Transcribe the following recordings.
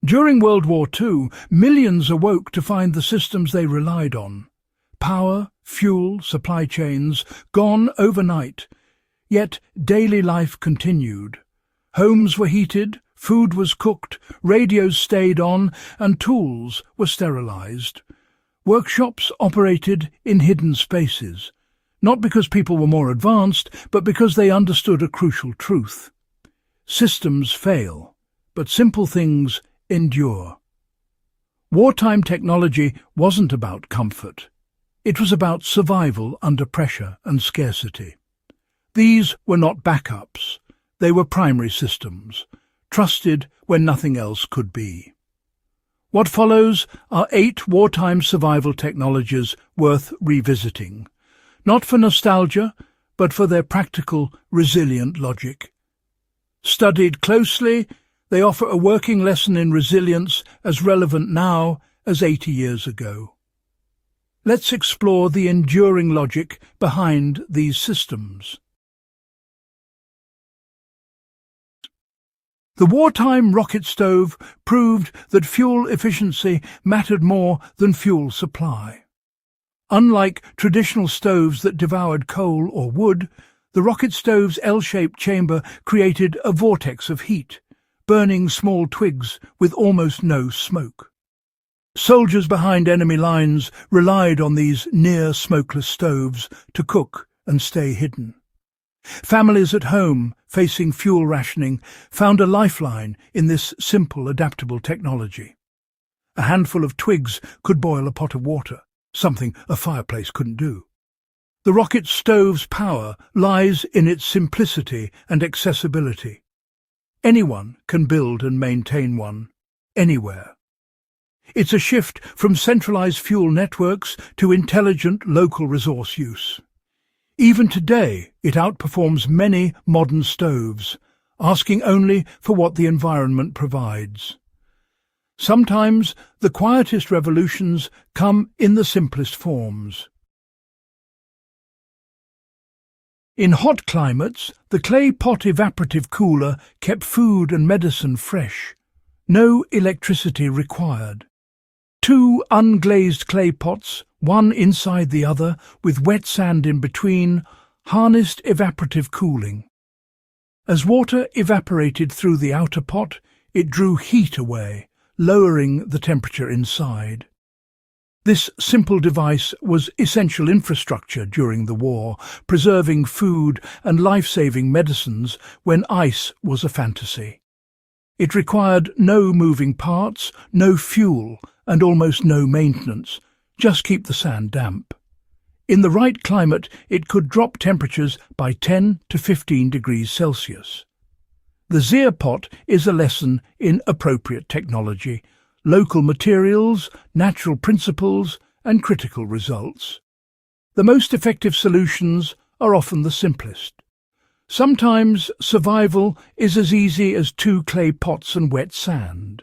During World War II, millions awoke to find the systems they relied on. Power, fuel, supply chains, gone overnight. Yet daily life continued. Homes were heated, food was cooked, radios stayed on, and tools were sterilized. Workshops operated in hidden spaces, not because people were more advanced, but because they understood a crucial truth. Systems fail, but simple things endure. Wartime technology wasn't about comfort. It was about survival under pressure and scarcity. These were not backups. They were primary systems, trusted when nothing else could be. What follows are 8 wartime survival technologies worth revisiting, not for nostalgia, but for their practical, resilient logic. Studied closely, they offer a working lesson in resilience as relevant now as 80 years ago. Let's explore the enduring logic behind these systems. The wartime rocket stove proved that fuel efficiency mattered more than fuel supply. Unlike traditional stoves that devoured coal or wood, the rocket stove's L-shaped chamber created a vortex of heat, burning small twigs with almost no smoke. Soldiers behind enemy lines relied on these near-smokeless stoves to cook and stay hidden. Families at home, facing fuel rationing, found a lifeline in this simple, adaptable technology. A handful of twigs could boil a pot of water, something a fireplace couldn't do. The rocket stove's power lies in its simplicity and accessibility. Anyone can build and maintain one, anywhere. It's a shift from centralized fuel networks to intelligent local resource use. Even today, it outperforms many modern stoves, asking only for what the environment provides. Sometimes the quietest revolutions come in the simplest forms. In hot climates, the clay pot evaporative cooler kept food and medicine fresh. No electricity required. 2 unglazed clay pots, one inside the other, with wet sand in between, harnessed evaporative cooling. As water evaporated through the outer pot, it drew heat away, lowering the temperature inside. This simple device was essential infrastructure during the war, preserving food and life-saving medicines when ice was a fantasy. It required no moving parts, no fuel, and almost no maintenance. Just keep the sand damp. In the right climate, it could drop temperatures by 10 to 15 degrees Celsius. The WWII pot is a lesson in appropriate technology, local materials, natural principles, and critical results. The most effective solutions are often the simplest. Sometimes survival is as easy as 2 clay pots and wet sand.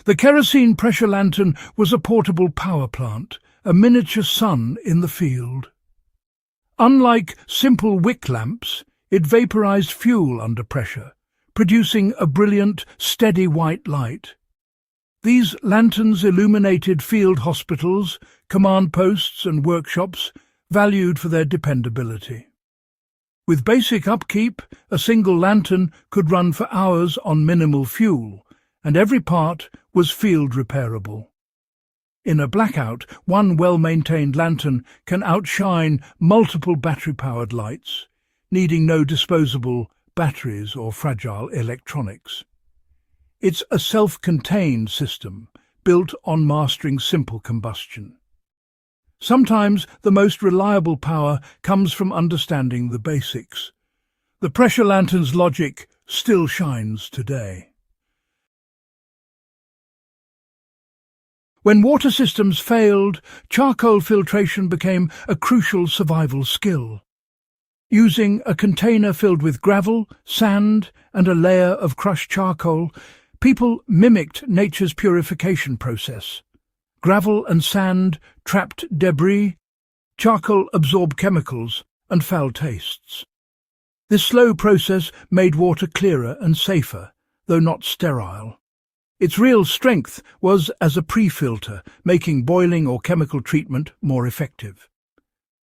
The kerosene pressure lantern was a portable power plant, a miniature sun in the field. Unlike simple wick lamps, it vaporized fuel under pressure, producing a brilliant, steady white light. These lanterns illuminated field hospitals, command posts and workshops, valued for their dependability. With basic upkeep, a single lantern could run for hours on minimal fuel, and every part was field repairable. In a blackout, one well-maintained lantern can outshine multiple battery-powered lights, needing no disposable batteries or fragile electronics. It's a self-contained system, built on mastering simple combustion. Sometimes the most reliable power comes from understanding the basics. The pressure lantern's logic still shines today. When water systems failed, charcoal filtration became a crucial survival skill. Using a container filled with gravel, sand, and a layer of crushed charcoal, people mimicked nature's purification process. Gravel and sand trapped debris, charcoal absorbed chemicals and foul tastes. This slow process made water clearer and safer, though not sterile. Its real strength was as a pre-filter, making boiling or chemical treatment more effective.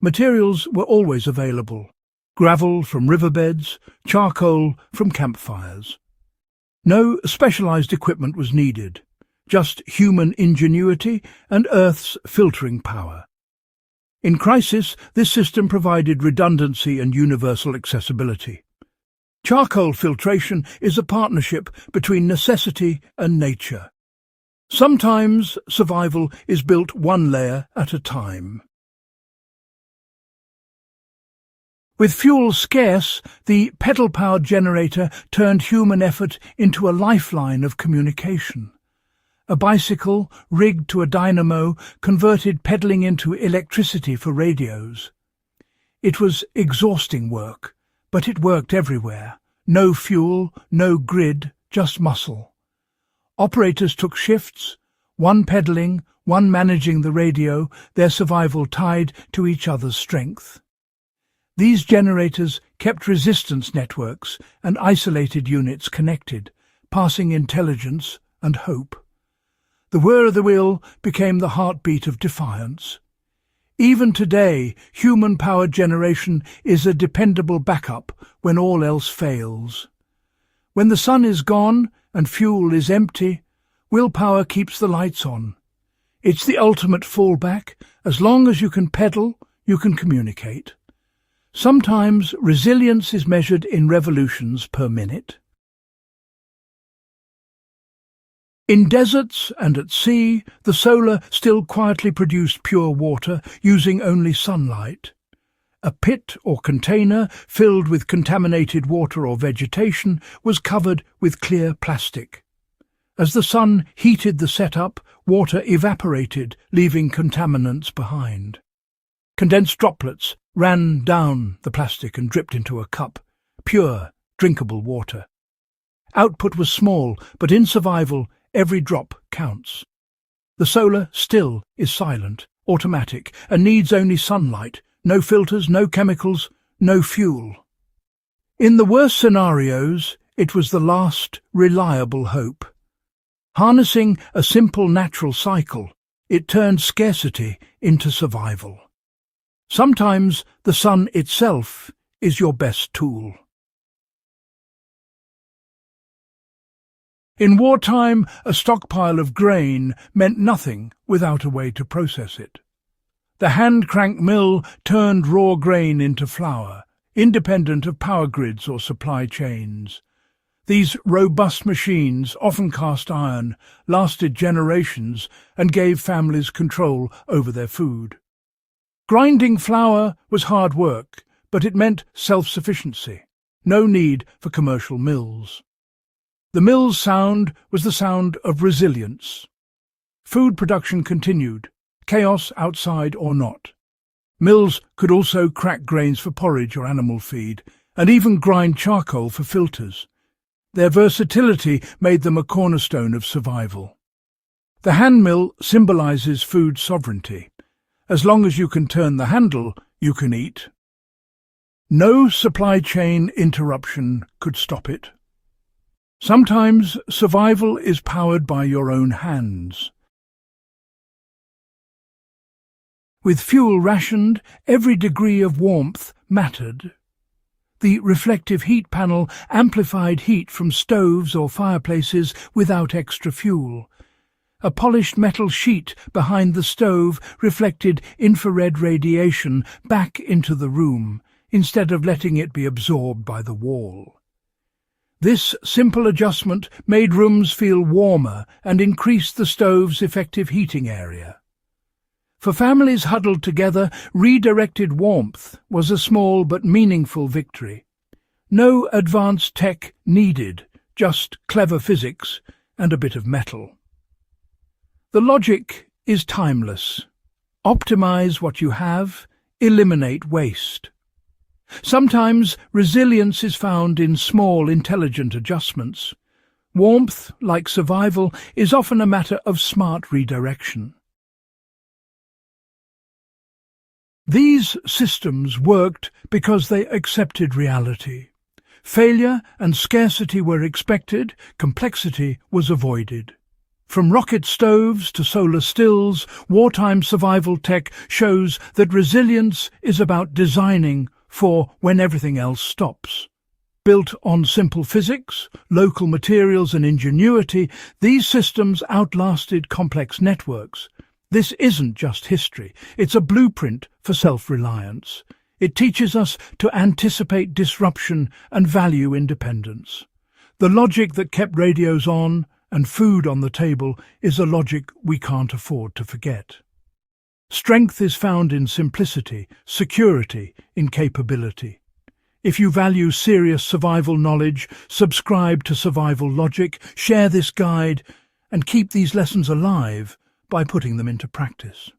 Materials were always available: gravel from riverbeds, charcoal from campfires. No specialized equipment was needed, just human ingenuity and Earth's filtering power. In crisis, this system provided redundancy and universal accessibility. Charcoal filtration is a partnership between necessity and nature. Sometimes survival is built one layer at a time. With fuel scarce, the pedal-powered generator turned human effort into a lifeline of communication. A bicycle, rigged to a dynamo, converted pedaling into electricity for radios. It was exhausting work, but it worked everywhere. No fuel, no grid, just muscle. Operators took shifts, one pedaling, one managing the radio, their survival tied to each other's strength. These generators kept resistance networks and isolated units connected, passing intelligence and hope. The whir of the wheel became the heartbeat of defiance. Even today, human-powered generation is a dependable backup when all else fails. When the sun is gone and fuel is empty, willpower keeps the lights on. It's the ultimate fallback. As long as you can pedal, you can communicate. Sometimes resilience is measured in revolutions per minute. In deserts and at sea, the solar still quietly produced pure water using only sunlight. A pit or container filled with contaminated water or vegetation was covered with clear plastic. As the sun heated the setup, water evaporated, leaving contaminants behind. Condensed droplets ran down the plastic and dripped into a cup, pure, drinkable water. Output was small, but in survival, every drop counts. The solar still is silent, automatic, and needs only sunlight, no filters, no chemicals, no fuel. In the worst scenarios, it was the last reliable hope. Harnessing a simple natural cycle, it turned scarcity into survival. Sometimes the sun itself is your best tool. In wartime, a stockpile of grain meant nothing without a way to process it. The hand-crank mill turned raw grain into flour, independent of power grids or supply chains. These robust machines, often cast iron, lasted generations and gave families control over their food. Grinding flour was hard work, but it meant self-sufficiency, no need for commercial mills. The mill's sound was the sound of resilience. Food production continued, chaos outside or not. Mills could also crack grains for porridge or animal feed, and even grind charcoal for filters. Their versatility made them a cornerstone of survival. The hand mill symbolizes food sovereignty. As long as you can turn the handle, you can eat. No supply chain interruption could stop it. Sometimes survival is powered by your own hands. With fuel rationed, every degree of warmth mattered. The reflective heat panel amplified heat from stoves or fireplaces without extra fuel. A polished metal sheet behind the stove reflected infrared radiation back into the room, instead of letting it be absorbed by the wall. This simple adjustment made rooms feel warmer and increased the stove's effective heating area. For families huddled together, redirected warmth was a small but meaningful victory. No advanced tech needed, just clever physics and a bit of metal. The logic is timeless. Optimize what you have, eliminate waste. Sometimes resilience is found in small, intelligent adjustments. Warmth, like survival, is often a matter of smart redirection. These systems worked because they accepted reality. Failure and scarcity were expected, complexity was avoided. From rocket stoves to solar stills, wartime survival tech shows that resilience is about designing for when everything else stops. Built on simple physics, local materials and ingenuity, these systems outlasted complex networks. This isn't just history, it's a blueprint for self-reliance. It teaches us to anticipate disruption and value independence. The logic that kept radios on and food on the table is a logic we can't afford to forget. Strength is found in simplicity, security in capability. If you value serious survival knowledge, subscribe to Survival Logic, share this guide, and keep these lessons alive by putting them into practice.